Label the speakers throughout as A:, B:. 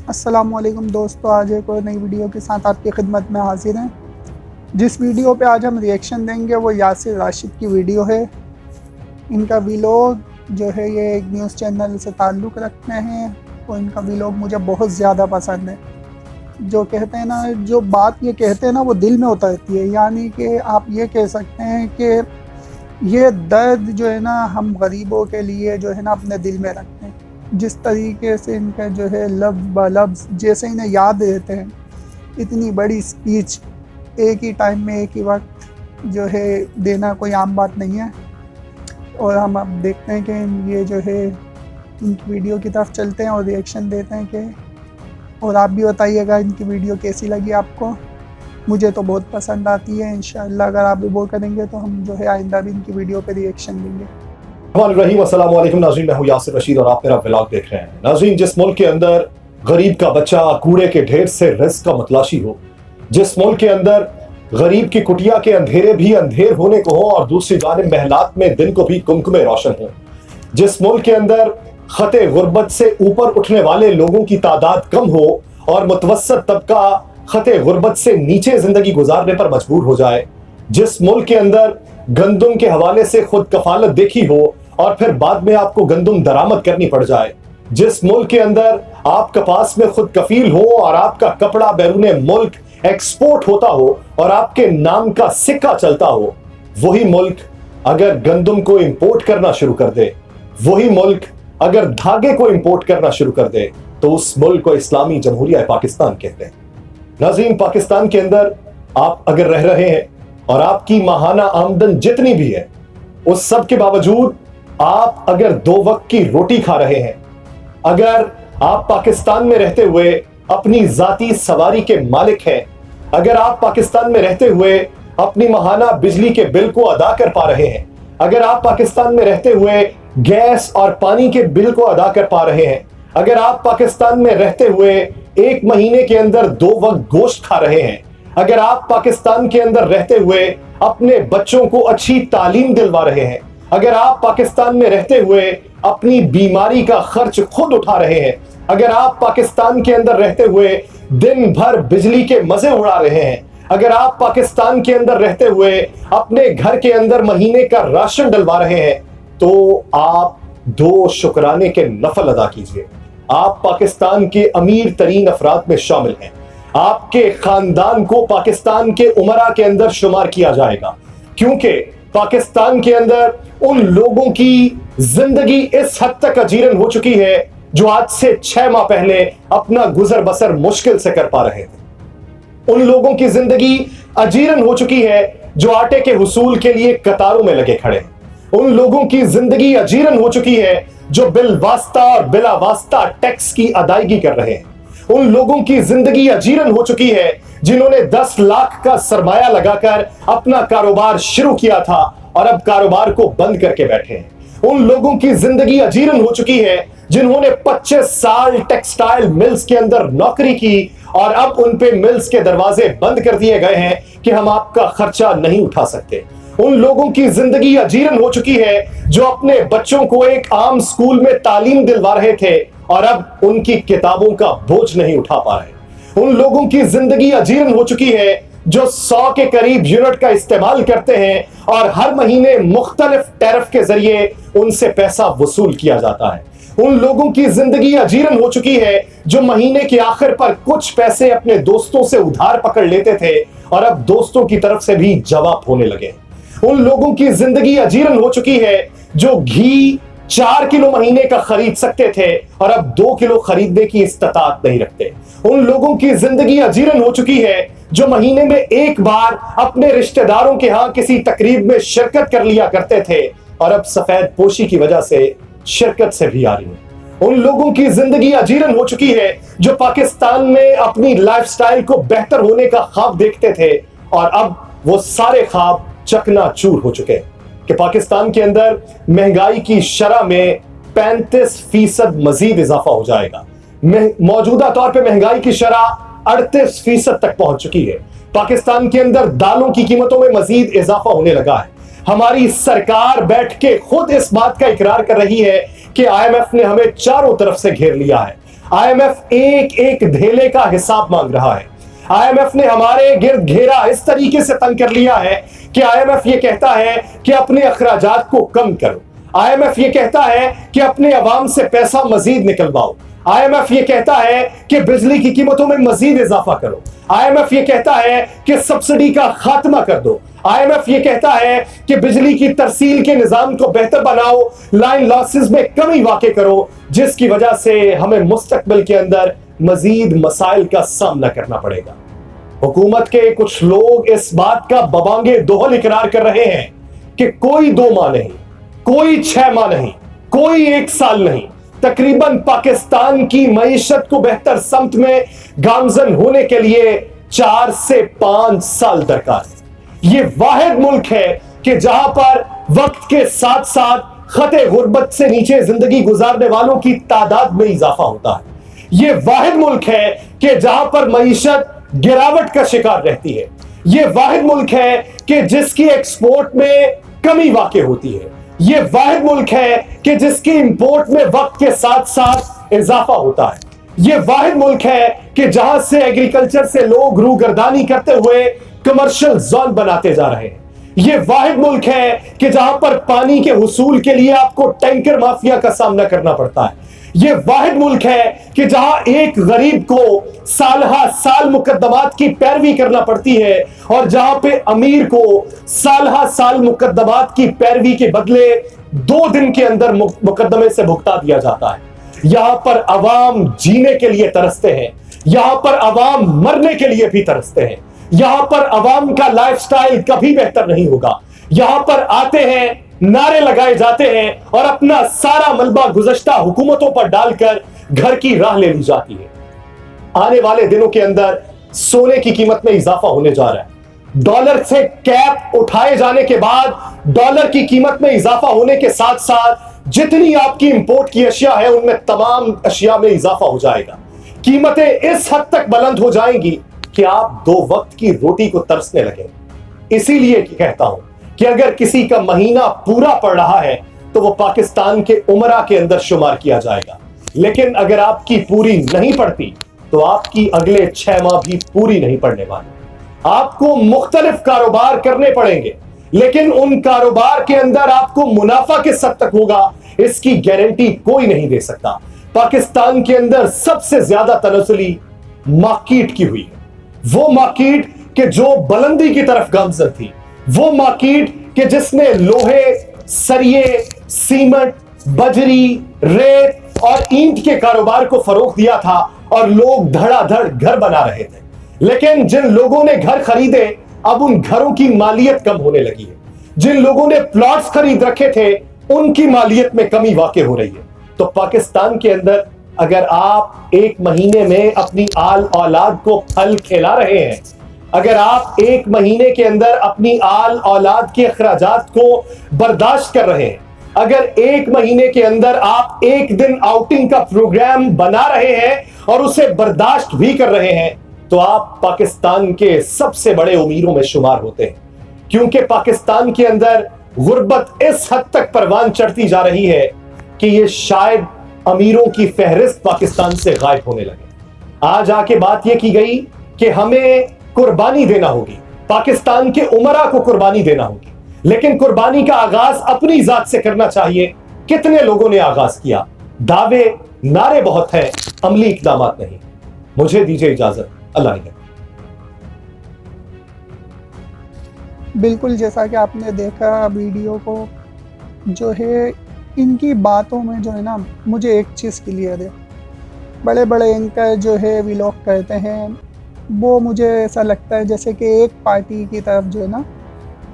A: अस्सलामुअलैकुम दोस्तों, आज एक और नई वीडियो के साथ आपकी खिदमत में हाजिर हैं। जिस वीडियो पे आज हम रिएक्शन देंगे वो यासिर राशिद की वीडियो है। इनका व्लॉग जो है ये एक न्यूज़ चैनल से ताल्लुक़ रखते हैं और इनका व्लॉग मुझे बहुत ज़्यादा पसंद है। जो कहते हैं ना, जो बात ये कहते हैं ना वो दिल में उतरती है। यानी कि आप ये कह सकते हैं कि ये दर्द जो है ना हम गरीबों के लिए जो है ना अपने दिल में रखते हैं। जिस तरीके से इनका जो है लफ्ज़ ब लफ्ज़ जैसे इन्हें याद रहते हैं, इतनी बड़ी स्पीच एक ही टाइम में एक ही वक्त जो है देना कोई आम बात नहीं है। और हम अब देखते हैं कि ये जो है इनकी वीडियो की तरफ चलते हैं और रिएक्शन देते हैं कि, और आप भी बताइएगा इनकी वीडियो कैसी लगी आपको। मुझे तो बहुत पसंद आती है। इंशाअल्लाह अगर आप भी वो करेंगे तो हम जो है आइंदा भी इनकी वीडियो पे रिएक्शन देंगे।
B: अस्सलाम वालेकुम नाज़रीन, मैं हूं यासिर रशीद और आप मेरा व्लॉग देख रहे हैं। नाज़रीन, जिस मुल्क के अंदर गरीब का बच्चा कूड़े के ढेर से रिज़्क़ का मतलाशी हो, जिस मुल्क के अंदर गरीब की कुटिया के अंधेरे भी अंधेर होने को हो और दूसरी जानिब महलात में दिन को भी कुमकुमे रोशन हो, जिस मुल्क के अंदर खते गुर्बत से ऊपर उठने वाले लोगों की तादाद कम हो और मुतवस्सत तबका खते गुर्बत से नीचे जिंदगी गुजारने पर मजबूर हो जाए, जिस मुल्क के अंदर गंदुम के हवाले से खुद कफालत देखी हो और फिर बाद में आपको गंदुम दरामद करनी पड़ जाए, जिस मुल्क के अंदर आप कपास में खुद कफील हो और आपका कपड़ा बैरूने मुल्क एक्सपोर्ट होता हो और आपके नाम का सिक्का चलता हो, वही मुल्क अगर गंदुम को इंपोर्ट करना शुरू कर दे, वही मुल्क अगर धागे को इंपोर्ट करना शुरू कर दे, तो उस मुल्क को इस्लामी जमहूरिया पाकिस्तान कहते हैं। नाज़रीन, पाकिस्तान के अंदर आप अगर रह रहे हैं और आपकी माहाना आमदन जितनी भी है, उस सब के बावजूद आप अगर 2 वक्त की रोटी खा रहे हैं, अगर आप पाकिस्तान में रहते हुए अपनी जाती सवारी के मालिक हैं, अगर आप पाकिस्तान में रहते हुए अपनी माहाना बिजली के बिल को अदा कर पा रहे हैं, अगर आप पाकिस्तान में रहते हुए गैस और पानी के बिल को अदा कर पा रहे हैं, अगर आप पाकिस्तान में रहते हुए 1 महीने के अंदर 2 वक्त गोश्त खा रहे हैं, अगर आप पाकिस्तान के अंदर रहते हुए अपने बच्चों को अच्छी तालीम दिलवा रहे हैं, अगर आप पाकिस्तान में रहते हुए अपनी बीमारी का खर्च खुद उठा रहे हैं, अगर आप पाकिस्तान के अंदर रहते हुए दिन भर बिजली के मजे उड़ा रहे हैं, अगर आप पाकिस्तान के अंदर रहते हुए अपने घर के अंदर महीने का राशन डलवा रहे हैं, तो आप 2 शुक्राने के नफल अदा कीजिए। आप पाकिस्तान के अमीर तरीन अफराद में शामिल हैं। आपके खानदान को पाकिस्तान के उमरा के अंदर शुमार किया जाएगा, क्योंकि पाकिस्तान के अंदर उन लोगों की जिंदगी इस हद तक अजीरन हो चुकी है जो आज से 6 माह पहले अपना गुजर बसर मुश्किल से कर पा रहे थे। उन लोगों की जिंदगी अजीरन हो चुकी है जो आटे के हुसूल के लिए कतारों में लगे खड़े हैं। उन लोगों की जिंदगी अजीरन हो चुकी है जो बिल वास्ता और बिला वास्ता टैक्स की अदायगी कर रहे हैं। उन लोगों की जिंदगी अजीरन हो चुकी है जिन्होंने 10 लाख का सरमाया लगाकर अपना कारोबार शुरू किया था और अब कारोबार को बंद करके बैठे हैं। उन लोगों की जिंदगी अजीरन हो चुकी है जिन्होंने 25 साल टेक्सटाइल मिल्स के अंदर नौकरी की और अब उन पे मिल्स के दरवाजे बंद कर दिए गए हैं कि हम आपका खर्चा नहीं उठा सकते। उन लोगों की जिंदगी अजीरन हो चुकी है जो अपने बच्चों को एक आम स्कूल में तालीम दिलवा रहे थे और अब उनकी किताबों का बोझ नहीं उठा पा रहे। उन लोगों की जिंदगी अजीरन हो चुकी है जो 100 के करीब यूनिट का इस्तेमाल करते हैं और हर महीने मुख्तलिफ टैरिफ के जरिए उनसे पैसा वसूल किया जाता है। उन लोगों की जिंदगी अजीरन हो चुकी है जो महीने के आखिर पर कुछ पैसे अपने दोस्तों से उधार पकड़ लेते थे और अब दोस्तों की तरफ से भी जवाब होने लगे। उन लोगों की जिंदगी अजीरन हो चुकी है जो घी 4 किलो महीने का खरीद सकते थे और अब 2 किलो खरीदने की इस्तात नहीं रखते। उन लोगों की जिंदगी अजीरन हो चुकी है जो महीने में एक बार अपने रिश्तेदारों के यहां किसी तकरीब में शिरकत कर लिया करते थे और अब सफेद पोशी की वजह से शिरकत से भी आ रही है। उन लोगों की जिंदगी अजीरन हो चुकी है जो पाकिस्तान में अपनी लाइफस्टाइल को बेहतर होने का ख्वाब देखते थे और अब वो सारे ख्वाब चकनाचूर हो चुके हैं कि पाकिस्तान के अंदर महंगाई की शरह में 35% मजीद इजाफा हो जाएगा। मौजूदा तौर पे महंगाई की शरह 38% तक पहुंच चुकी है। पाकिस्तान के अंदर दालों की कीमतों में मजीद इजाफा होने लगा है। हमारी सरकार बैठ के खुद इस बात का इकरार कर रही है कि IMF ने हमें चारों तरफ से घेर लिया है। IMF एक एक धेले का हिसाब मांग रहा है। IMF ने हमारे गिर्द घेरा इस तरीके से तंग कर लिया है कि IMF ये कहता है कि अपने अखराजात को कम करो। IMF ये कहता है कि अपने अवाम से पैसा मजीद निकलवाओ। IMF ये कहता है कि बिजली की कीमतों में मजीद इजाफा करो। IMF ये कहता है कि सब्सिडी का खात्मा कर दो। IMF ये कहता है कि बिजली की तरसील के निजाम को बेहतर बनाओ, लाइन लॉसेस में कमी वाक़ई करो, जिसकी वजह से हमें मुस्तकबिल के अंदर मजीद मसाइल का सामना करना पड़ेगा। हुकूमत के कुछ लोग इस बात का बबांगे दोहल इकरार कर रहे हैं कि कोई 2 माह नहीं, कोई 6 माह नहीं, कोई 1 साल नहीं, तकरीबन पाकिस्तान की मईशत को बेहतर समत में गामजन होने के लिए 4 से 5 साल दरकार है। ये वाहिद मुल्क है कि जहां पर वक्त के साथ साथ खते गुर्बत से नीचे जिंदगी गुजारने वालों की तादाद में इजाफा होता है। ये वाहिद मुल्क है कि जहां पर मईशत गिरावट का शिकार रहती है। ये वाहिद मुल्क है कि जिसकी एक्सपोर्ट में कमी वाक़ई होती है। ये वाहिद मुल्क है कि जिसकी इंपोर्ट में वक्त के साथ साथ इजाफा होता है। ये वाहिद मुल्क है कि जहां से एग्रीकल्चर से लोग रूगर्दानी करते हुए कमर्शियल जोन बनाते जा रहे हैं। ये वाहिद मुल्क है कि जहां पर पानी के हुसूल के लिए आपको टैंकर माफिया का सामना करना पड़ता है। ये वाहिद मुल्क है कि जहां एक गरीब को सालहा साल मुकद्दमात की पैरवी करना पड़ती है और जहां पे अमीर को सालहा साल मुकद्दमात की पैरवी के बदले 2 दिन के अंदर मुकद्दमे से भुगता दिया जाता है। यहां पर अवाम जीने के लिए तरसते हैं, यहां पर अवाम मरने के लिए भी तरसते हैं। यहां पर अवाम का लाइफस्टाइल कभी बेहतर नहीं होगा। यहां पर आते हैं, नारे लगाए जाते हैं और अपना सारा मलबा गुज़श्ता हुकूमतों पर डालकर घर की राह ले ली जाती है। आने वाले दिनों के अंदर सोने की कीमत में इजाफा होने जा रहा है। डॉलर से कैप उठाए जाने के बाद डॉलर की कीमत में इजाफा होने के साथ साथ जितनी आपकी इंपोर्ट की अशिया है उनमें तमाम अशिया में इजाफा हो जाएगा। कीमतें इस हद तक बुलंद हो जाएंगी कि आप 2 वक्त की रोटी को तरसने लगेंगे। इसीलिए कहता हूं कि अगर किसी का महीना पूरा पड़ रहा है तो वो पाकिस्तान के उमरा के अंदर शुमार किया जाएगा, लेकिन अगर आपकी पूरी नहीं पड़ती तो आपकी अगले 6 माह भी पूरी नहीं पड़ने वाली। आपको मुख्तलिफ कारोबार करने पड़ेंगे, लेकिन उन कारोबार के अंदर आपको मुनाफा किस हद तक होगा इसकी गारंटी कोई नहीं दे सकता। पाकिस्तान के अंदर सबसे ज्यादा तनसली मार्केट की हुई है। वो मार्केट के जो बुलंदी की तरफ गामजन थी, वो मार्केट के जिसने लोहे, सरिये, सीमेंट, बजरी, रेत और ईंट के कारोबार को फरोग दिया था और लोग धड़ाधड़ घर बना रहे थे। लेकिन जिन लोगों ने घर खरीदे अब उन घरों की मालियत कम होने लगी है। जिन लोगों ने प्लॉट्स खरीद रखे थे उनकी मालियत में कमी वाक़ई हो रही है। तो पाकिस्तान के अंदर अगर आप 1 महीने में अपनी आल औलाद को फल खिला रहे हैं, अगर आप 1 महीने के अंदर अपनी आल औलाद के अखराजात को बर्दाश्त कर रहे हैं, अगर 1 महीने के अंदर आप 1 दिन आउटिंग का प्रोग्राम बना रहे हैं और उसे बर्दाश्त भी कर रहे हैं, तो आप पाकिस्तान के सबसे बड़े अमीरों में शुमार होते हैं। क्योंकि पाकिस्तान के अंदर गुर्बत इस हद तक परवान चढ़ती जा रही है कि ये शायद अमीरों की फहरिस्त पाकिस्तान से गायब होने लगे। आज आके बात यह की गई कि हमें कुर्बानी देना होगी, पाकिस्तान के उमरा को कुर्बानी देना होगी, लेकिन कुर्बानी का आगाज अपनी जात से करना चाहिए। कितने लोगों ने आगाज किया? दावे नारे बहुत हैं, अमली इकदाम नहीं। मुझे दीजिए इजाजत, अल्लाह ने।
A: बिल्कुल जैसा कि आपने देखा वीडियो को, जो है इनकी बातों में जो है ना, मुझे एक चीज़ क्लियर है। बड़े बड़े एंकर जो है व्लॉग करते हैं, वो मुझे ऐसा लगता है जैसे कि एक पार्टी की तरफ जो है ना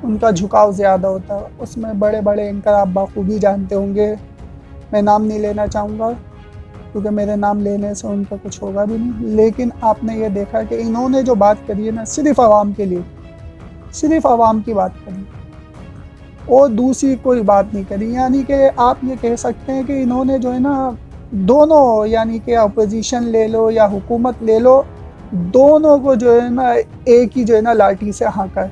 A: उनका झुकाव ज़्यादा होता है। उसमें बड़े बड़े एंकर आप बखूबी जानते होंगे, मैं नाम नहीं लेना चाहूँगा क्योंकि मेरे नाम लेने से उनका कुछ होगा भी नहीं, लेकिन आपने ये देखा कि इन्होंने जो बात करी है ना, सिर्फ आवाम के लिए, सिर्फ आवाम की बात करी और दूसरी कोई बात नहीं करी। यानी कि आप ये कह सकते हैं कि इन्होंने जो है ना दोनों, यानी कि अपोजिशन ले लो या हुकूमत ले लो, दोनों को जो है ना एक ही जो है ना लाठी से हाँका है।